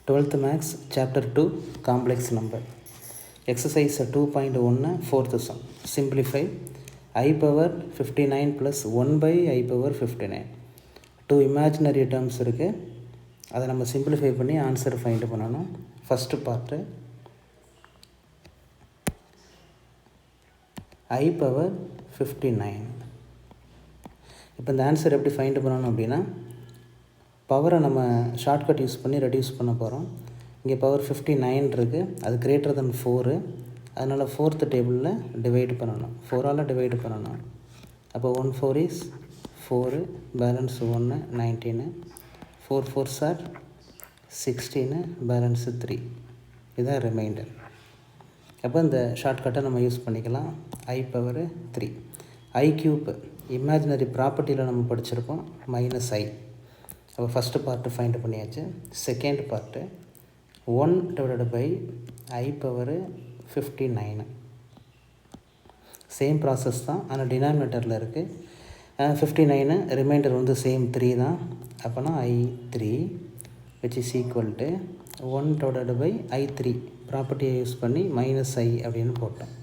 12th Maths Chapter 2 Complex Number. Exercise 2.1 4th sum. Simplify I power 59 plus 1 by I power 59. Two imaginary terms இருக்கு. அதை நம்ம simplify பண்ணி answer find பண்ணணும். First part I power 59. இப்போ இந்த answer எப்படி find பண்ணணும் அப்படின்னா, பவரை நம்ம ஷார்ட்கட் யூஸ் பண்ணி ரெடியூஸ் பண்ண போகிறோம். இங்கே பவர் 59 இருக்குது, அது கிரேட்டர் தென் 4, அதனால் 4th டேபிளில் டிவைட் பண்ணணும், 4ஆல் டிவைட் பண்ணணும். அப்போ 1 4 is 4, balance 1 19, 4 4s are 16, balance 3, இதுதான் ரிமைண்டர். அப்போ இந்த ஷார்ட்கட்டை நம்ம யூஸ் பண்ணிக்கலாம். I power 3. I cube imaginary ப்ராப்பர்ட்டியில் நம்ம படிச்சிருக்கோம், மைனஸ் I. அப்போ ஃபஸ்ட்டு பார்ட்டு ஃபைண்ட் பண்ணியாச்சு. Second part 1 divided by I power 59. Same process தான், ஆனால் டினாமினேட்டரில் இருக்குது. 59 ரிமைண்டர் வந்து சேம் 3 தான். அப்போனா I3 which is equal to 1 divided by I3 ப்ராப்பர்ட்டியை யூஸ் பண்ணி மைனஸ் I அப்படின்னு போட்டோம்.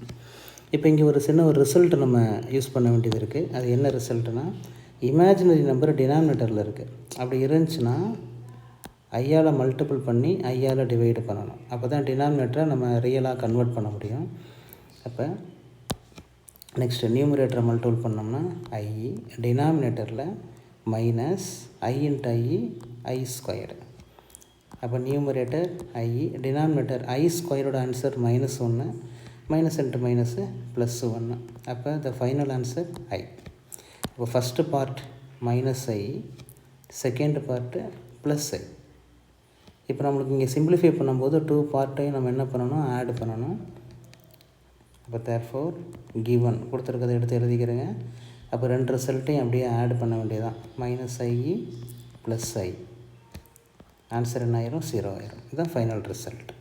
இப்போ இங்கே ஒரு சின்ன ஒரு ரிசல்ட் நம்ம யூஸ் பண்ண வேண்டியது இருக்குது. அது என்ன ரிசல்ட்னா, இமேஜினரி நம்பர் டினாமினேட்டரில் இருக்குது. அப்படி இருந்துச்சுன்னா ஐயால் மல்டிபிள் பண்ணி ஐயால் டிவைடு பண்ணணும். அப்போ தான் டினாமினேட்டரை நம்ம ரியலாக கன்வெர்ட் பண்ண முடியும். அப்போ நெக்ஸ்ட்டு நியூமரேட்டரை மல்டிபிள் பண்ணோம்னா I, டினாமினேட்டரில் minus I into I square. அப்போ நியூமரேட்டர் I, டினாமினேட்டர் I ஸ்கொயரோட ஆன்சர் -1, மைனஸ் இன்ட்டு மைனஸு +1. அப்போ த ஃபைனல் ஆன்சர் I. இப்போ first part minus I, second part plus I. இப்போ நம்மளுக்கு இங்கே சிம்பிளிஃபை பண்ணும்போது 2 பார்ட்டையும் நம்ம என்ன பண்ணணும், ஆட் பண்ணணும். அப்போ தேர்ஃபோர் கிவன் கொடுத்துருக்கதை எடுத்து எழுதிக்கிறேங்க. அப்போ 2 ரிசல்ட்டையும் அப்படியே ஆட் பண்ண வேண்டியதான், minus I plus I. Answer என்ன ஆயிரும், 0 ஆயிரும். இதுதான் ஃபைனல் ரிசல்ட்.